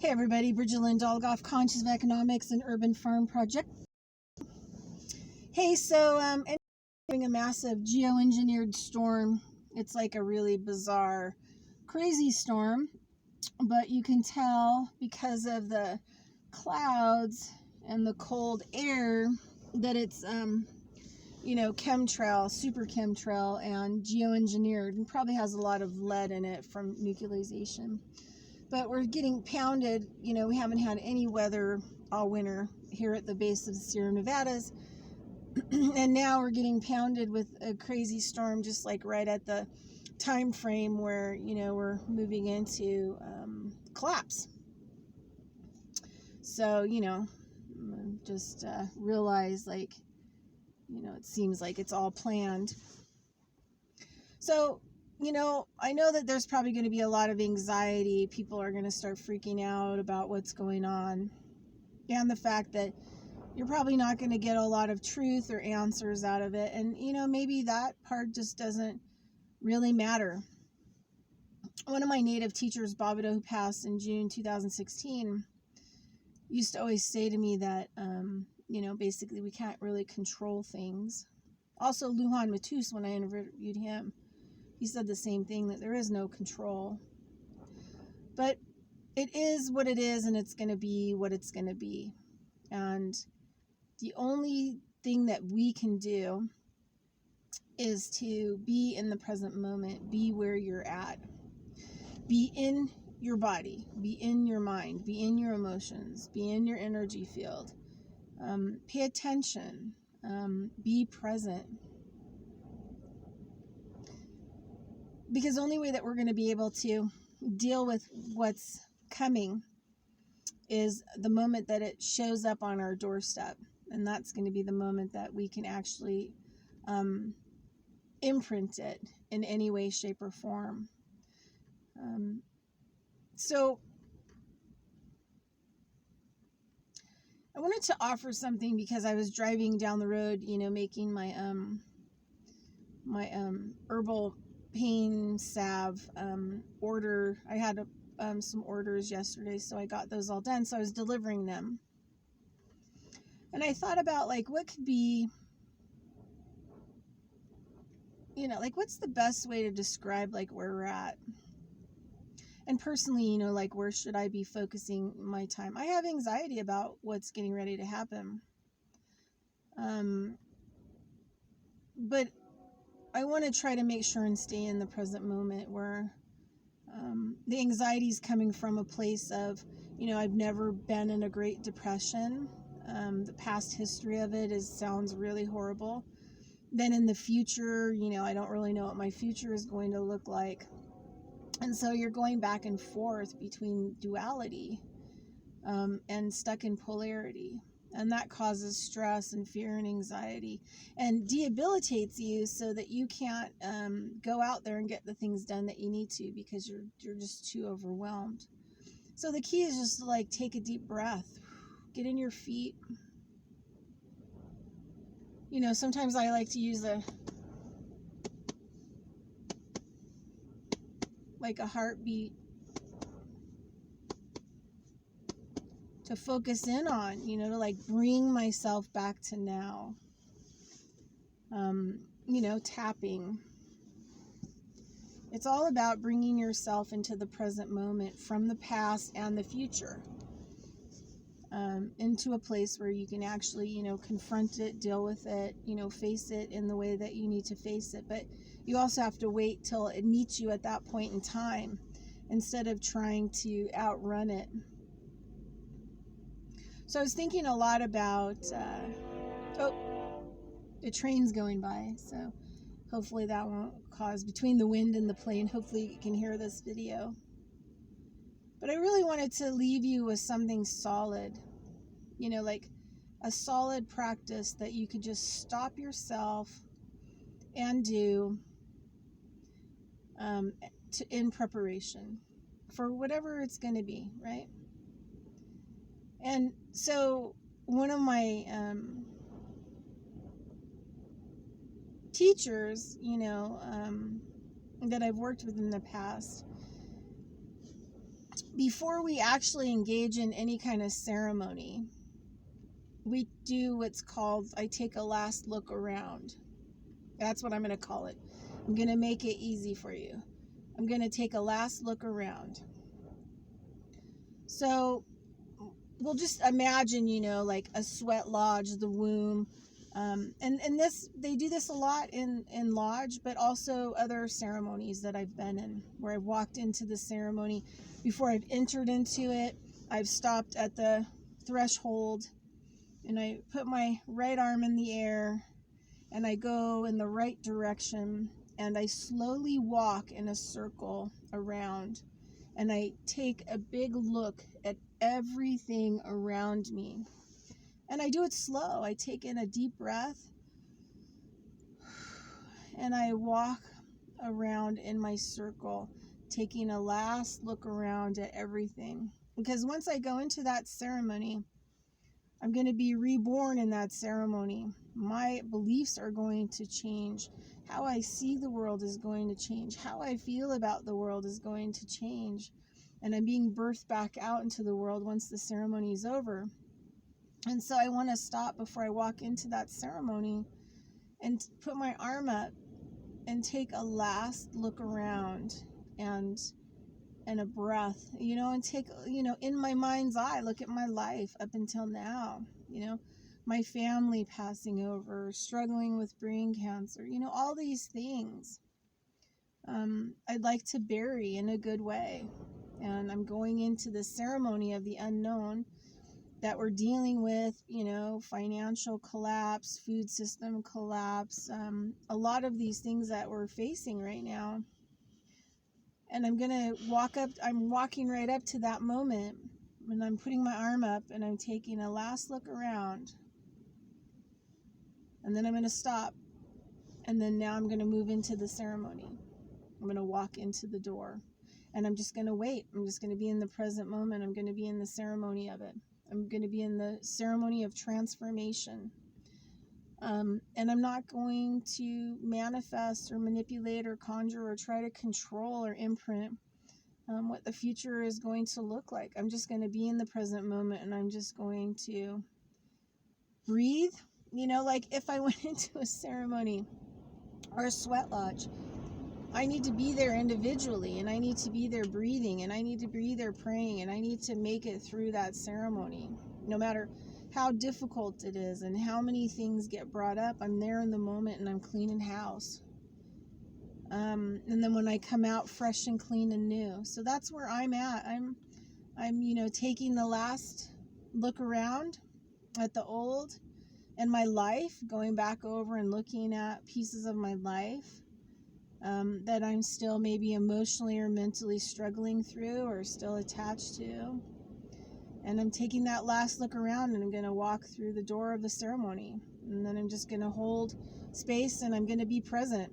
Hey everybody, Bridget Dolgoff, Conscious of Economics and Urban Farm Project. Hey, so having a massive geoengineered storm. It's like a really bizarre, crazy storm, but you can tell because of the clouds and the cold air that it's chemtrail, super chemtrail, and geoengineered, and probably has a lot of lead in it from nuclearization. But we're getting pounded. We haven't had any weather all winter here at the base of the Sierra Nevadas. And now we're getting pounded with a crazy storm, just like right at the time frame where, we're moving into collapse. So, just realize, it seems like it's all planned. So, I know that there's probably going to be a lot of anxiety. People are going to start freaking out about what's going on. And the fact that you're probably not going to get a lot of truth or answers out of it. And, maybe that part just doesn't really matter. One of my native teachers, Babido, who passed in June 2016, used to always say to me that, basically we can't really control things. Also, Lujan Matus, when I interviewed him, he said the same thing, that there is no control. But it is what it is, and it's going to be what it's going to be. And the only thing that we can do is to be in the present moment, be where you're at, be in your body, be in your mind, be in your emotions, be in your energy field. Pay attention, be present. Because the only way that we're going to be able to deal with what's coming is the moment that it shows up on our doorstep. And that's going to be the moment that we can actually imprint it in any way, shape, or form. So I wanted to offer something because I was driving down the road, making my herbal pain salve order. I had some orders yesterday, so I got those all done. So I was delivering them. And I thought about, what could be, what's the best way to describe, where we're at? And personally, where should I be focusing my time? I have anxiety about what's getting ready to happen. But I want to try to make sure and stay in the present moment, where the anxiety is coming from a place of, I've never been in a Great Depression. The past history of it sounds really horrible. Then in the future, I don't really know what my future is going to look like. And so you're going back and forth between duality and stuck in polarity. And that causes stress and fear and anxiety and debilitates you so that you can't go out there and get the things done that you need to, because you're just too overwhelmed. So the key is just to take a deep breath, get in your feet. Sometimes I like to use a heartbeat to focus in on, to bring myself back to now. Tapping. It's all about bringing yourself into the present moment from the past and the future, into a place where you can actually, confront it, deal with it, face it in the way that you need to face it. But you also have to wait till it meets you at that point in time, instead of trying to outrun it. So I was thinking a lot about, the train's going by, so hopefully that won't cause, between the wind and the plane, hopefully you can hear this video. But I really wanted to leave you with something solid, a solid practice that you could just stop yourself and do in preparation for whatever it's going to be, right? And so one of my teachers, that I've worked with in the past, before we actually engage in any kind of ceremony, we do what's called, I take a last look around. That's what I'm going to call it. I'm going to make it easy for you. I'm going to take a last look around. So we'll just imagine, like a sweat lodge, the womb. And this, they do this a lot in lodge, but also other ceremonies that I've been in, where I've walked into the ceremony. Before I've entered into it, I've stopped at the threshold and I put my right arm in the air and I go in the right direction and I slowly walk in a circle around and I take a big look at everything around me. And I do it slow. I take in a deep breath and I walk around in my circle, taking a last look around at everything. Because once I go into that ceremony, I'm going to be reborn in that ceremony. My beliefs are going to change. How I see the world is going to change. How I feel about the world is going to change. And I'm being birthed back out into the world once the ceremony is over. And so I want to stop before I walk into that ceremony and put my arm up and take a last look around and a breath, and take, in my mind's eye, look at my life up until now, my family passing over, struggling with brain cancer, all these things. I'd like to bury in a good way. And I'm going into the ceremony of the unknown that we're dealing with, financial collapse, food system collapse, a lot of these things that we're facing right now. And I'm going to I'm walking right up to that moment, and I'm putting my arm up, and I'm taking a last look around. And then I'm going to stop. And then now I'm going to move into the ceremony. I'm going to walk into the door. And I'm just going to wait. I'm just going to be in the present moment. I'm going to be in the ceremony of it. I'm going to be in the ceremony of transformation. And I'm not going to manifest or manipulate or conjure or try to control or imprint what the future is going to look like. I'm just going to be in the present moment, and I'm just going to breathe. Like if I went into a ceremony or a sweat lodge, I need to be there individually, and I need to be there breathing, and I need to be there praying, and I need to make it through that ceremony. No matter how difficult it is and how many things get brought up, I'm there in the moment, and I'm cleaning house. And then when I come out fresh and clean and new. So that's where I'm at. I'm taking the last look around at the old and my life, going back over and looking at pieces of my life that I'm still maybe emotionally or mentally struggling through or still attached to. And I'm taking that last look around, and I'm going to walk through the door of the ceremony. And then I'm just going to hold space, and I'm going to be present.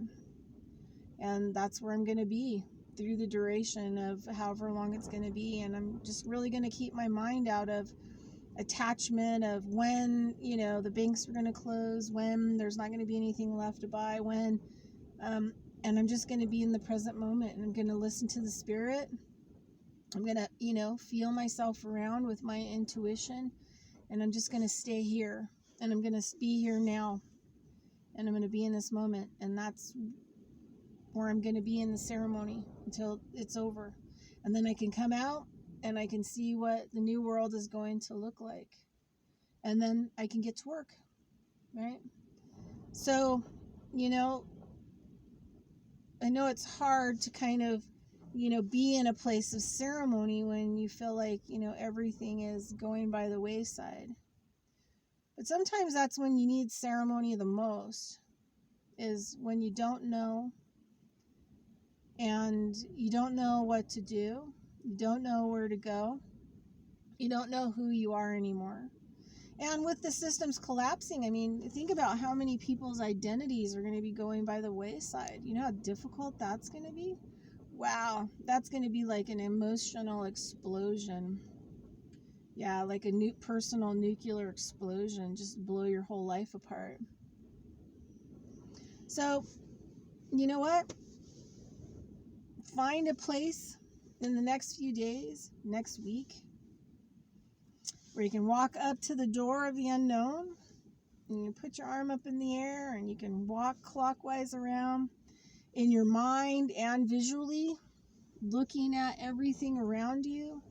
And that's where I'm going to be through the duration of however long it's going to be. And I'm just really going to keep my mind out of attachment of when, the banks are going to close, when there's not going to be anything left to buy, when, and I'm just going to be in the present moment, and I'm going to listen to the spirit. I'm going to, feel myself around with my intuition, and I'm just going to stay here, and I'm going to be here now, and I'm going to be in this moment, and that's where I'm going to be in the ceremony until it's over. And then I can come out, and I can see what the new world is going to look like, and then I can get to work, right? So, I know it's hard to kind of, be in a place of ceremony when you feel like, everything is going by the wayside. But sometimes that's when you need ceremony the most, is when you don't know, and you don't know what to do. You don't know where to go. You don't know who you are anymore. And with the systems collapsing, think about how many people's identities are going to be going by the wayside. You know how difficult that's going to be? Wow, that's going to be like an emotional explosion. Yeah, like a personal nuclear explosion, just blow your whole life apart. So, you know what? Find a place in the next few days, next week, where you can walk up to the door of the unknown and you put your arm up in the air and you can walk clockwise around in your mind and visually, looking at everything around you,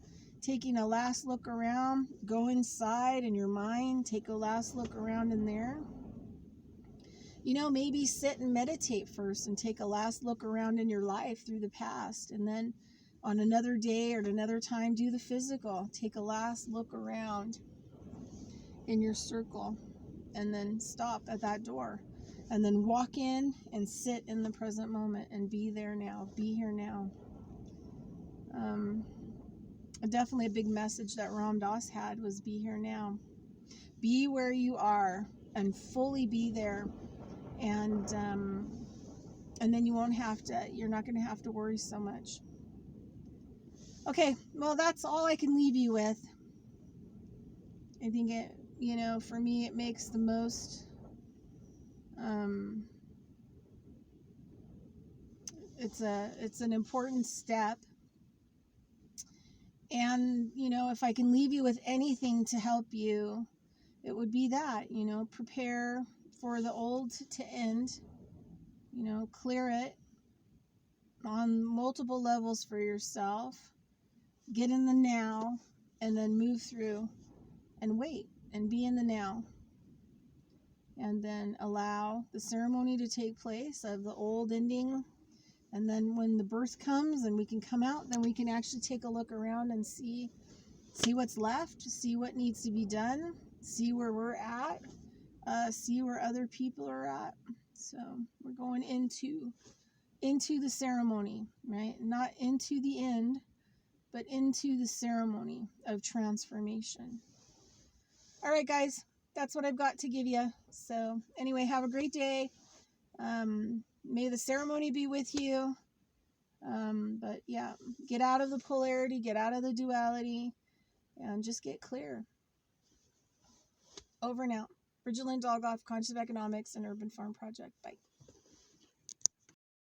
taking a last look around. Go inside in your mind, take a last look around in there. Maybe sit and meditate first and take a last look around in your life through the past, and then on another day or at another time, do the physical. Take a last look around in your circle and then stop at that door and then walk in and sit in the present moment and be there now, be here now. Definitely a big message that Ram Dass had was be here now. Be where you are and fully be there. And then you're not going to have to worry so much. Okay, well, that's all I can leave you with. I think for me, it makes the most, it's an important step. And, if I can leave you with anything to help you, it would be that, prepare for the old to end, clear it on multiple levels for yourself, get in the now, and then move through and wait and be in the now. And then allow the ceremony to take place of the old ending. And then when the birth comes and we can come out, then we can actually take a look around and see what's left, see what needs to be done, see where we're at, see where other people are at. So we're going into the ceremony, right? Not into the end, but into the ceremony of transformation. All right, guys, that's what I've got to give you. So anyway, have a great day. May the ceremony be with you. But yeah, get out of the polarity, get out of the duality, and just get clear. Over and out. Bridget Lynn Dolgoff, Conscious of Economics and Urban Farm Project. Bye.